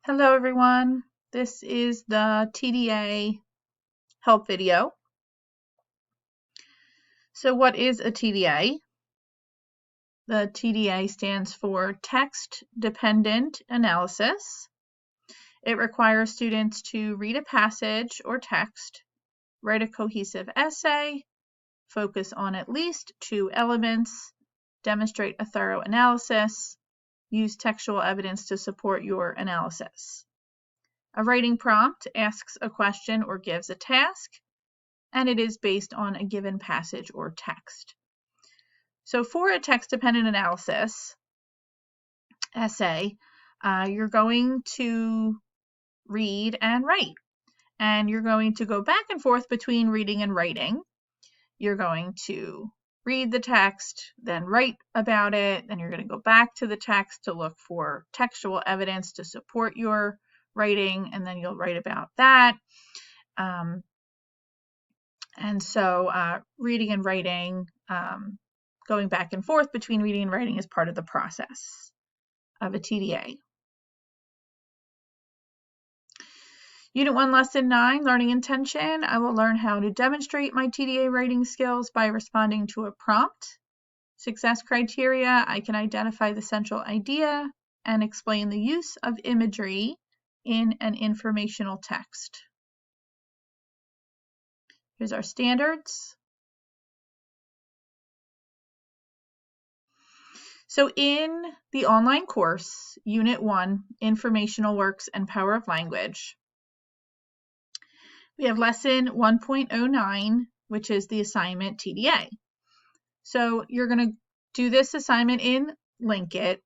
Hello everyone, this is the TDA Help video. So what is a TDA? The TDA stands for Text Dependent Analysis. It requires students to read a passage or text, write a cohesive essay, focus on at least 2 elements, demonstrate a thorough analysis, use textual evidence to support your analysis. A writing prompt asks a question or gives a task, and it is based on a given passage or text. So for a text-dependent analysis essay, you're going to read and write, and you're going to go back and forth between reading and writing. You're going to read the text, then write about it, then you're going to go back to the text to look for textual evidence to support your writing, and then you'll write about that. And so reading and writing, going back and forth between reading and writing is part of the process of a TDA. Unit 1, Lesson 9, Learning Intention. I will learn how to demonstrate my TDA writing skills by responding to a prompt. Success criteria, I can identify the central idea and explain the use of imagery in an informational text. Here's our standards. So in the online course, Unit 1, Informational Works and Power of Language, we have Lesson 1.09, which is the assignment TDA. So you're going to do this assignment in Linkit,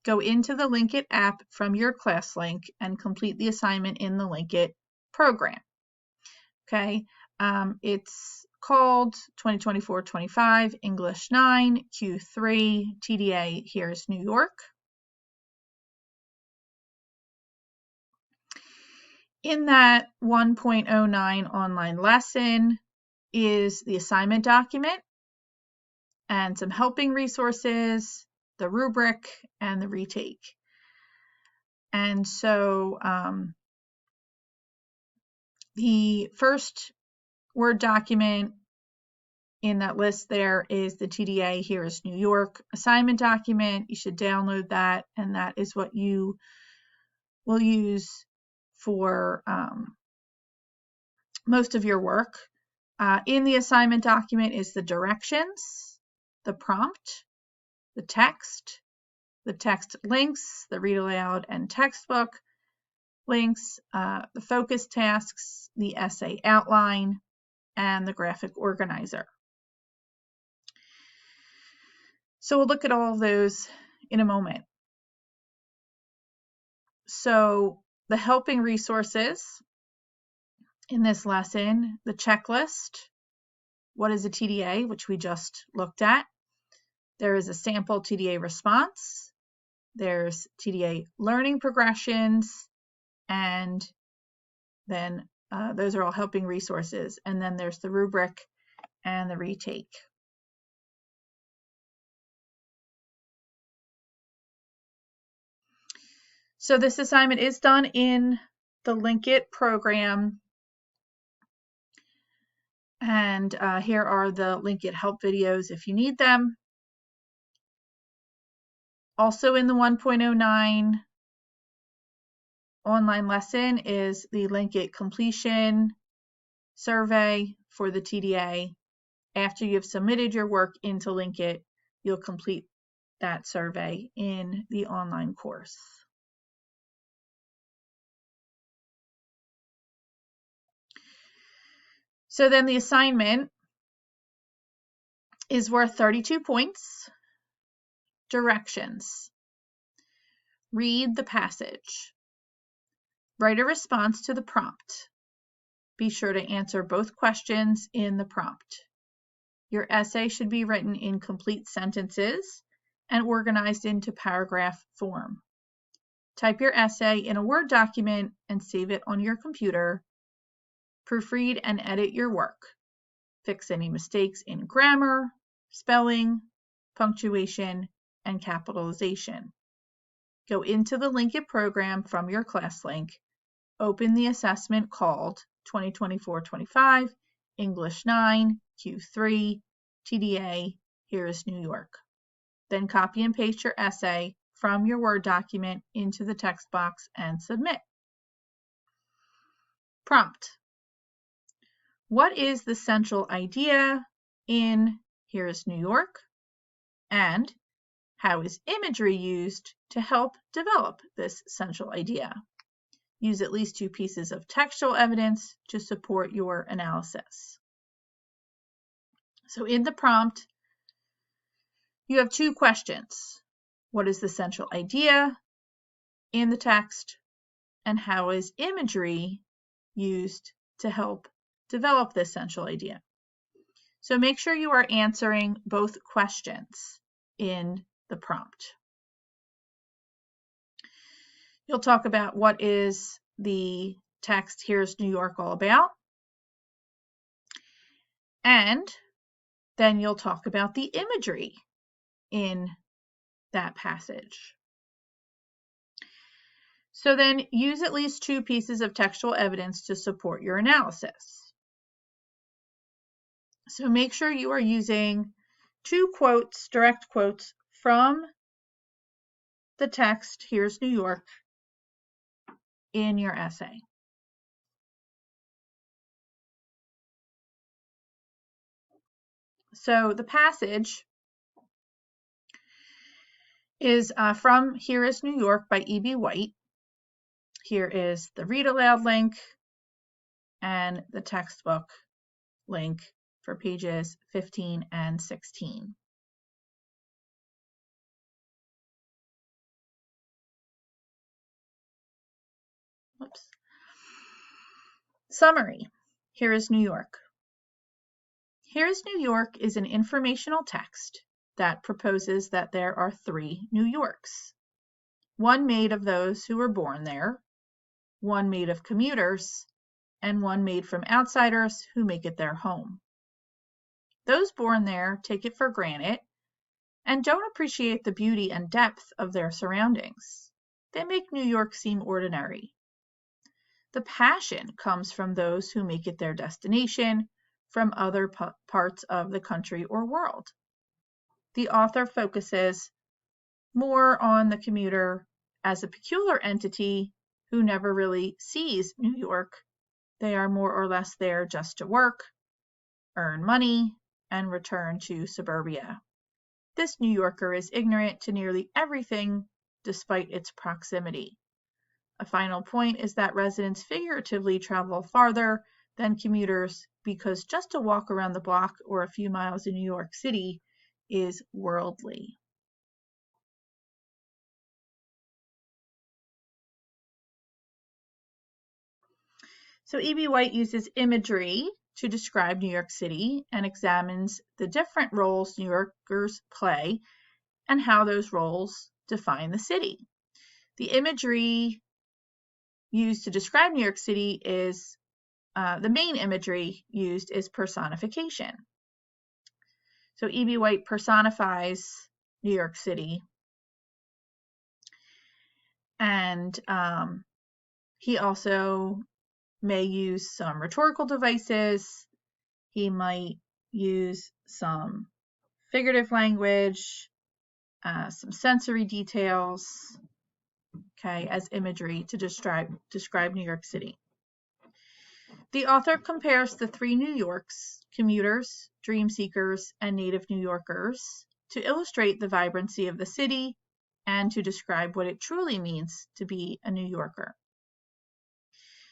go into the Linkit app from your class link, and complete the assignment in the Linkit program. Okay, it's called 2024-25 English 9 Q3 TDA Here's New York. In that 1.09 online lesson is the assignment document and some helping resources, the rubric, and the retake. And so the first Word document in that list there is the TDA Here's New York assignment document. You should download that, and that is what you will use for most of your work. In the assignment document is the directions, the prompt, the text links, the read aloud and textbook links, the focus tasks, the essay outline, and the graphic organizer. So we'll look at all of those in a moment. So the helping resources in this lesson, the checklist, what is a TDA, which we just looked at. There is a sample TDA response. There's TDA learning progressions, and then those are all helping resources. And then there's the rubric and the retake. So this assignment is done in the Linkit program. And here are the Linkit help videos if you need them. Also in the 1.09 online lesson is the Linkit completion survey for the TDA. After you've submitted your work into Linkit, you'll complete that survey in the online course. So then the assignment is worth 32 points. Directions. Read the passage. Write a response to the prompt. Be sure to answer both questions in the prompt. Your essay should be written in complete sentences and organized into paragraph form. Type your essay in a Word document and save it on your computer. Proofread and edit your work. Fix any mistakes in grammar, spelling, punctuation, and capitalization. go into the linked program from your class link, open the assessment called 2024-25, English 9, Q3, TDA, here is New York. Then copy and paste your essay from your Word document into the text box and submit. Prompt. What is the central idea in Here is New York? And how is imagery used to help develop this central idea? Use at least 2 pieces of textual evidence to support your analysis. So in the prompt, you have 2 questions. What is the central idea in the text? And how is imagery used to help develop this central idea? So make sure you are answering both questions in the prompt. You'll talk about what is the text Here's New York all about, and then you'll talk about the imagery in that passage. So then use at least 2 pieces of textual evidence to support your analysis. So make sure you are using 2 quotes, direct quotes from the text Here's New York in your essay. So the passage is from Here is New York by E.B. White. Here is the read aloud link and the textbook link for pages 15 and 16. Whoops. Summary. Here is New York. Here is New York is an informational text that proposes that there are 3 New Yorks. One made of those who were born there, one made of commuters, and one made from outsiders who make it their home. Those born there take it for granted and don't appreciate the beauty and depth of their surroundings. They make New York seem ordinary. The passion comes from those who make it their destination from other parts of the country or world. The author focuses more on the commuter as a peculiar entity who never really sees New York. They are more or less there just to work, earn money, and return to suburbia. This New Yorker is ignorant to nearly everything despite its proximity. A final point is that residents figuratively travel farther than commuters because just to walk around the block or a few miles in New York City is worldly. So E.B. White uses imagery to describe New York City and examines the different roles New Yorkers play and how those roles define the city. The imagery used to describe New York City is, the main imagery used is personification. So E.B. White personifies New York City, and he also may use some rhetorical devices. He might use some figurative language, some sensory details, okay, as imagery to describe New York City. The author compares the 3 New Yorks, commuters, dream seekers, and native New Yorkers, to illustrate the vibrancy of the city and to describe what it truly means to be a New Yorker.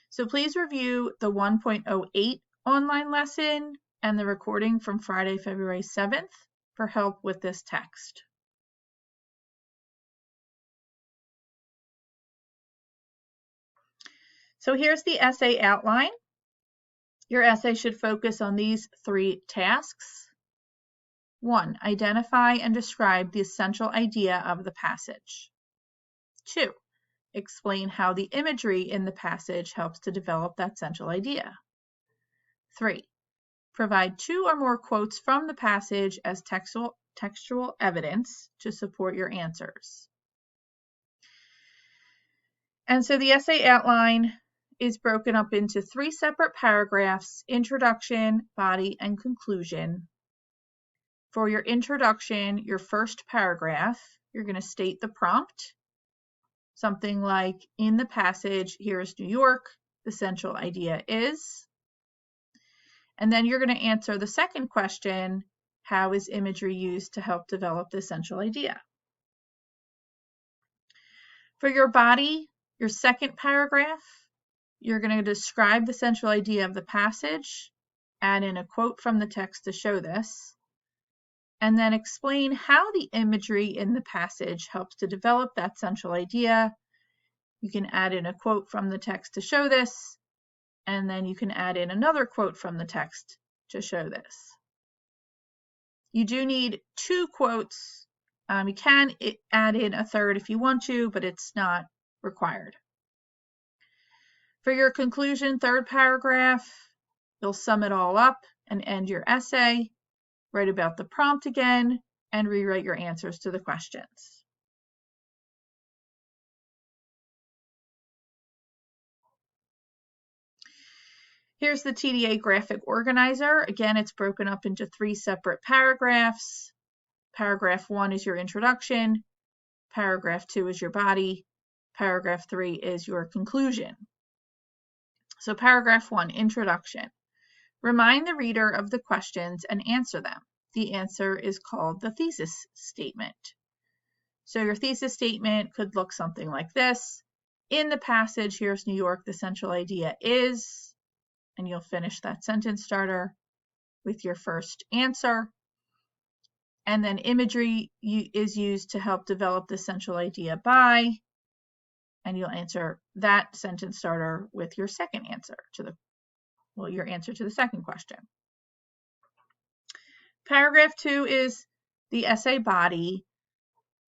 So please review the 1.08 online lesson and the recording from Friday, February 7th for help with this text. So here's the essay outline. Your essay should focus on these 3 tasks. 1. Identify and describe the essential idea of the passage. 2. Explain how the imagery in the passage helps to develop that central idea. 3. Provide 2 or more quotes from the passage as textual evidence to support your answers. And so the essay outline is broken up into 3 separate paragraphs: introduction, body, and conclusion. For your introduction, your first paragraph, you're going to state the prompt, something like, in the passage, here's New York, the central idea is. And then you're going to answer the second question, how is imagery used to help develop the central idea? For your body, your second paragraph, you're going to describe the central idea of the passage, add in a quote from the text to show this, and then explain how the imagery in the passage helps to develop that central idea. You can add in a quote from the text to show this, and then you can add in another quote from the text to show this. You do need 2 quotes. You can add in a third if you want to, but it's not required. For your conclusion, third paragraph, you'll sum it all up and end your essay, write about the prompt again, and rewrite your answers to the questions. Here's the TDA graphic organizer. Again, it's broken up into 3 separate paragraphs. Paragraph 1 is your introduction. Paragraph 2 is your body. Paragraph 3 is your conclusion. So paragraph 1, introduction. Remind the reader of the questions and answer them. The answer is called the thesis statement. So your thesis statement could look something like this. In the passage, here's New York, the central idea is, and you'll finish that sentence starter with your first answer. And then imagery is used to help develop the central idea by, and you'll answer that sentence starter with your second answer to your answer to the second question. Paragraph 2 is the essay body.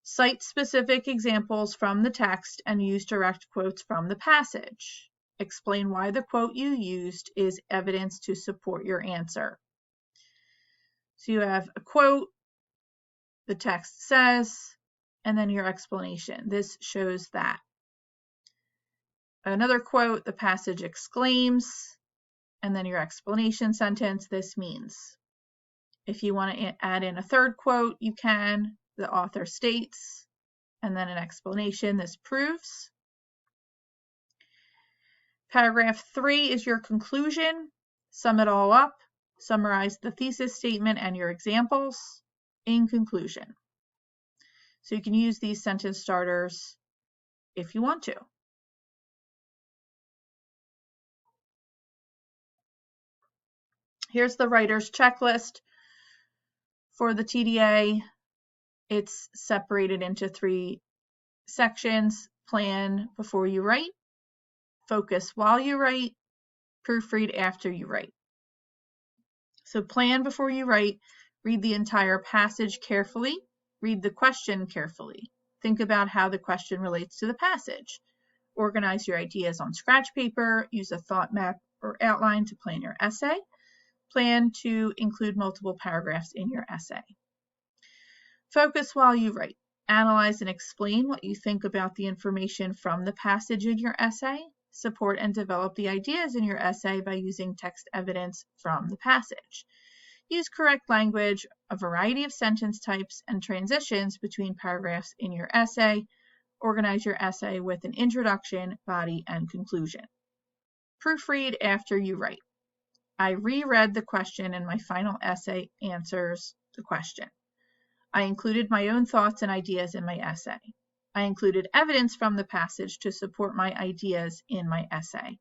Cite specific examples from the text and use direct quotes from the passage. Explain why the quote you used is evidence to support your answer. So you have a quote, the text says, and then your explanation. This shows that. Another quote, the passage exclaims, and then your explanation sentence, this means. If you want to add in a third quote, you can. The author states, and then an explanation, this proves. Paragraph 3 is your conclusion. Sum it all up. Summarize the thesis statement and your examples in conclusion. So you can use these sentence starters if you want to. Here's the writer's checklist for the TDA. It's separated into 3 sections: plan before you write, focus while you write, proofread after you write. So plan before you write, read the entire passage carefully, read the question carefully. Think about how the question relates to the passage. Organize your ideas on scratch paper, use a thought map or outline to plan your essay. Plan to include multiple paragraphs in your essay. Focus while you write. Analyze and explain what you think about the information from the passage in your essay. Support and develop the ideas in your essay by using text evidence from the passage. Use correct language, a variety of sentence types, and transitions between paragraphs in your essay. Organize your essay with an introduction, body, and conclusion. Proofread after you write. I reread the question and my final essay answers the question. I included my own thoughts and ideas in my essay. I included evidence from the passage to support my ideas in my essay.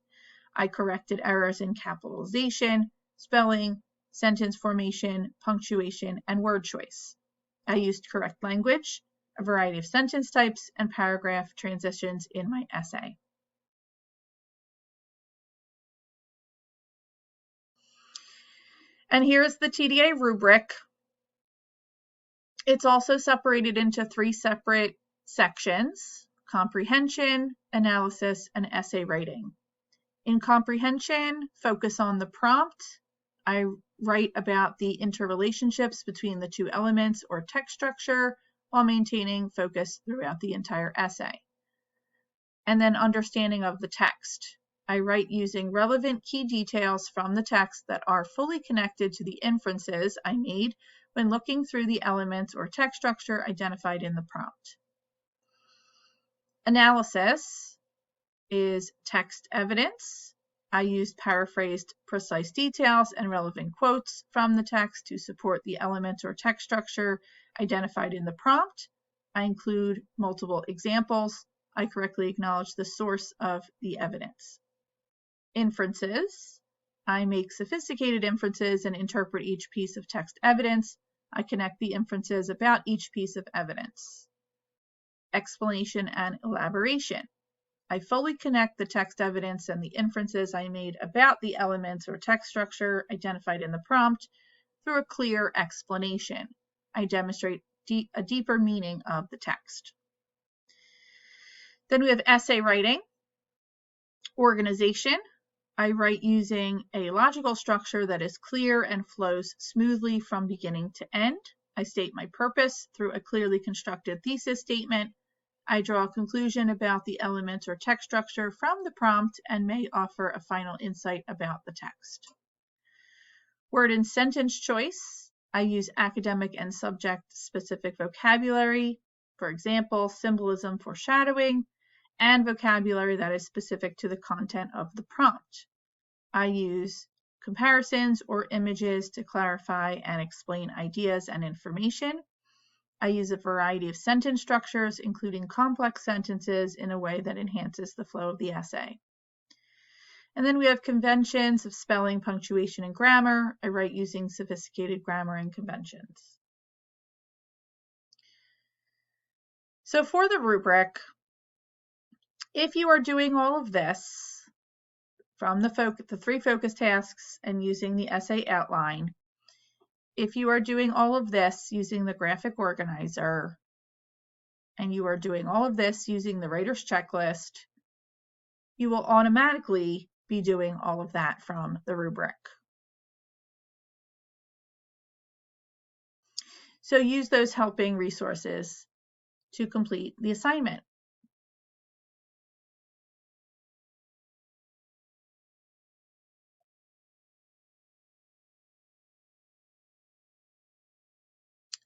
I corrected errors in capitalization, spelling, sentence formation, punctuation, and word choice. I used correct language, a variety of sentence types, and paragraph transitions in my essay. And here's the TDA rubric. It's also separated into 3 separate sections: comprehension, analysis, and essay writing. In comprehension, focus on the prompt. I write about the interrelationships between the 2 elements or text structure while maintaining focus throughout the entire essay. And then understanding of the text. I write using relevant key details from the text that are fully connected to the inferences I made when looking through the elements or text structure identified in the prompt. Analysis is text evidence. I use paraphrased precise details and relevant quotes from the text to support the elements or text structure identified in the prompt. I include multiple examples. I correctly acknowledge the source of the evidence. Inferences. I make sophisticated inferences and interpret each piece of text evidence. I connect the inferences about each piece of evidence. Explanation and elaboration. I fully connect the text evidence and the inferences I made about the elements or text structure identified in the prompt through a clear explanation. I demonstrate a deeper meaning of the text. Then we have essay writing. Organization. I write using a logical structure that is clear and flows smoothly from beginning to end. I state my purpose through a clearly constructed thesis statement. I draw a conclusion about the elements or text structure from the prompt and may offer a final insight about the text. Word and sentence choice. I use academic and subject-specific vocabulary, for example, symbolism, foreshadowing, and vocabulary that is specific to the content of the prompt. I use comparisons or images to clarify and explain ideas and information. I use a variety of sentence structures, including complex sentences, in a way that enhances the flow of the essay. And then we have conventions of spelling, punctuation, and grammar. I write using sophisticated grammar and conventions. So for the rubric, if you are doing all of this from the 3 focus tasks and using the essay outline, if you are doing all of this using the graphic organizer, and you are doing all of this using the writer's checklist, you will automatically be doing all of that from the rubric. So use those helping resources to complete the assignment.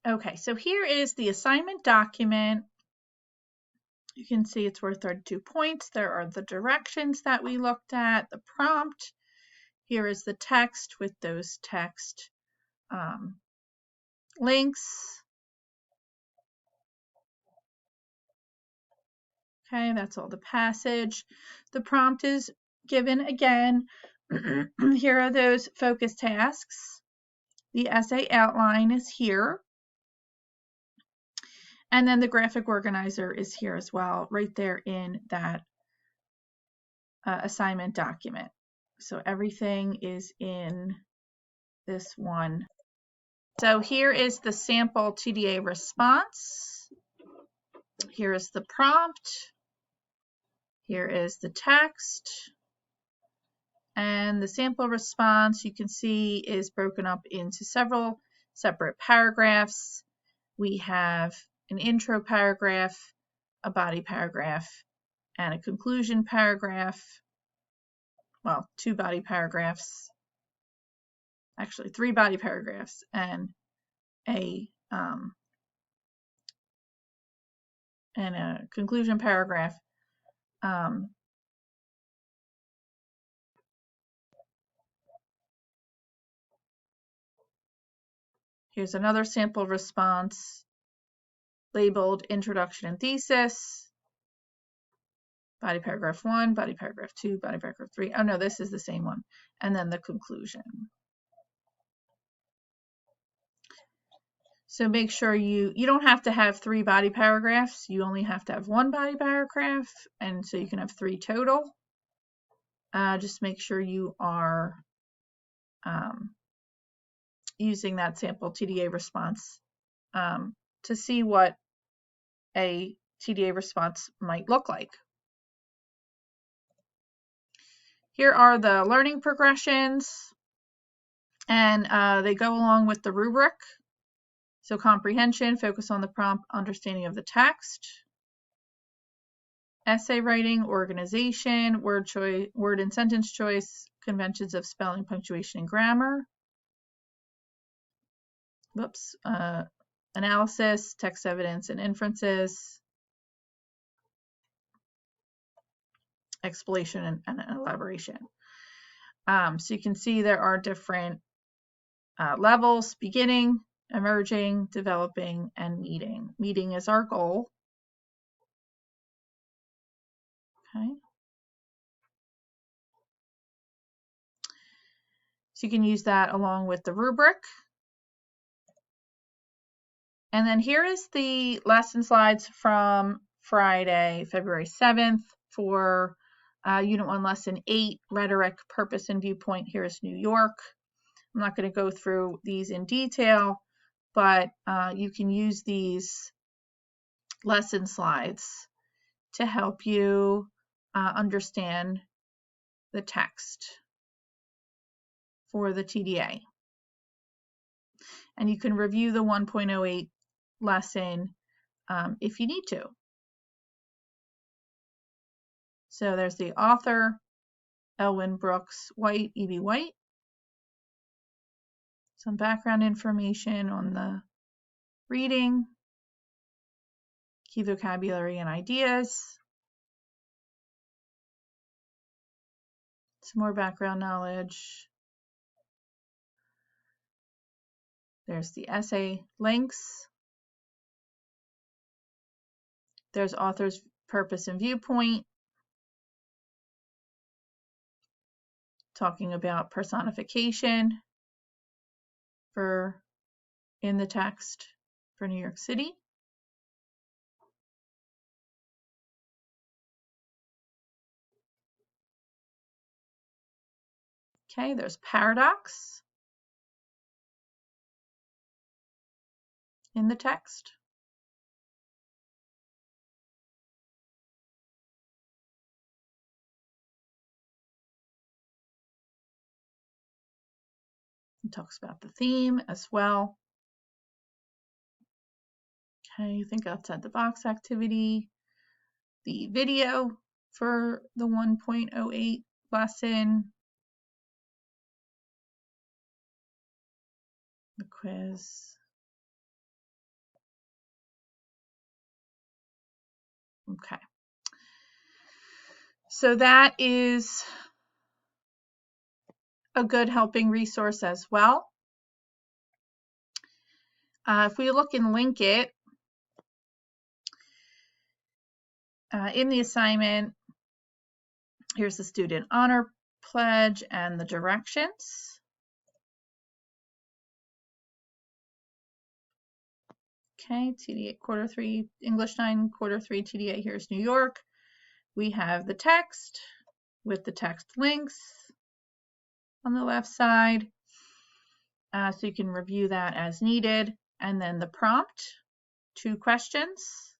Okay, so here is the assignment document. You can see it's worth 32 points. There are the directions that we looked at, the prompt. Here is the text with those text links. Okay, that's all the passage. The prompt is given again. Here are those focus tasks. The essay outline is here. And then the graphic organizer is here as well, right there in that assignment document. So everything is in this one. So here is the sample TDA response. Here is the prompt. Here is the text. And the sample response, you can see, is broken up into several separate paragraphs. We have an intro paragraph, a body paragraph, and a conclusion paragraph. Well, 2 body paragraphs, actually 3 body paragraphs, and a conclusion paragraph. Here's another sample response labeled Introduction and Thesis. Body paragraph 1, body paragraph 2, body paragraph 3. Oh no, this is the same one. And then the conclusion. So make sure you don't have to have 3 body paragraphs. You only have to have 1 body paragraph. And so you can have 3 total. Just make sure you are using that sample TDA response to see what a TDA response might look like. Here are the learning progressions, and they go along with the rubric. So comprehension, focus on the prompt, understanding of the text. essay writing, organization, word and sentence choice, conventions of spelling, punctuation, and grammar. Whoops. Analysis, text evidence, and inferences, explanation and elaboration. So you can see there are different levels: beginning, emerging, developing, and meeting. Meeting is our goal. Okay. So you can use that along with the rubric. And then here is the lesson slides from Friday, February 7th for Unit 1, Lesson 8, Rhetoric, Purpose, and Viewpoint. Here is New York. I'm not going to go through these in detail, but you can use these lesson slides to help you understand the text for the TDA. And you can review the 1.08 lesson if you need to. So there's the author, Elwyn Brooks White, E.B. White. Some background information on the reading, key vocabulary and ideas. Some more background knowledge. There's the essay links. There's author's purpose and viewpoint, talking about personification in the text for New York City. Okay, there's paradox in the text. It talks about the theme as well. Okay, think outside the box activity. The video for the 1.08 lesson. The quiz. Okay. So that is a good helping resource as well. If we look and link it, in the assignment, here's the student honor pledge and the directions. Okay, TDA quarter 3, English 9, quarter 3, TDA, here's New York. We have the text with the text links on the left side. So you can review that as needed. And then the prompt, 2 questions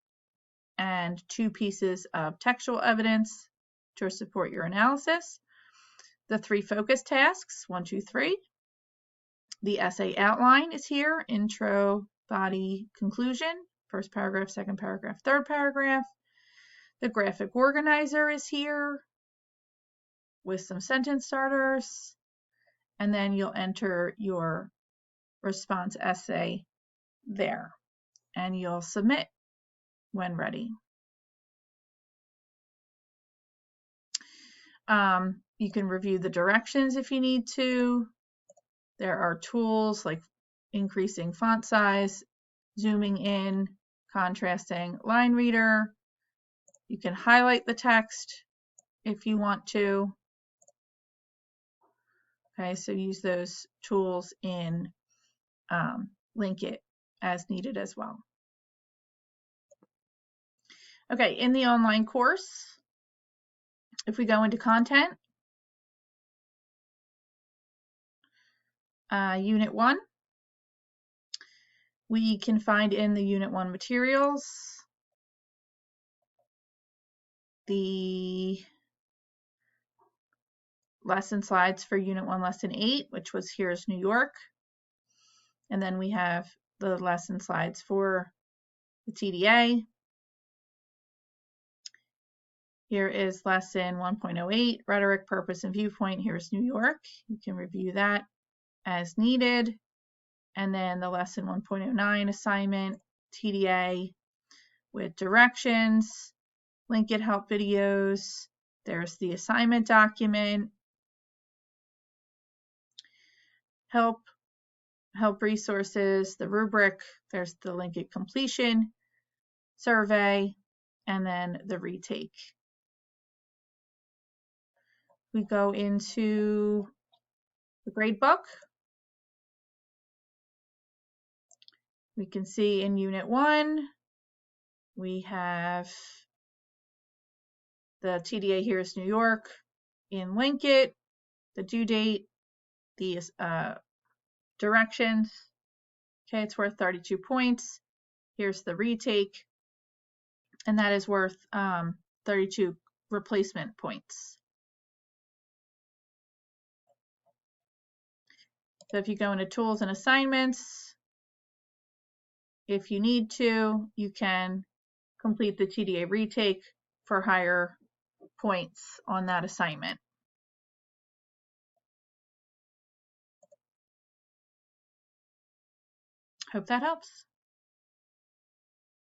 and 2 pieces of textual evidence to support your analysis. The 3 focus tasks, 1, 2, 3. The essay outline is here, intro, body, conclusion, first paragraph, second paragraph, third paragraph. The graphic organizer is here with some sentence starters, and then you'll enter your response essay there, and you'll submit when ready. You can review the directions if you need to. There are tools like increasing font size, zooming in, contrasting line reader. You can highlight the text if you want to. Okay, so use those tools in Link It as needed as well. Okay, in the online course, if we go into content, Unit 1, we can find in the Unit 1 materials the lesson slides for Unit 1, Lesson 8, which was Here's New York. And then we have the lesson slides for the TDA. Here is lesson 1.08, rhetoric, purpose, and viewpoint. Here's New York. You can review that as needed. And then the lesson 1.09 assignment, TDA with directions, link it, help videos. There's the assignment document, help resources, the rubric, there's the link it completion, survey, and then the retake. We go into the grade book. We can see in Unit 1, we have the TDA Here's New York in Link It, the due date, the directions. Okay, it's worth 32 points. Here's the retake, and that is worth 32 replacement points. So if you go into tools and assignments, if you need to, you can complete the TDA retake for higher points on that assignment. Hope that helps.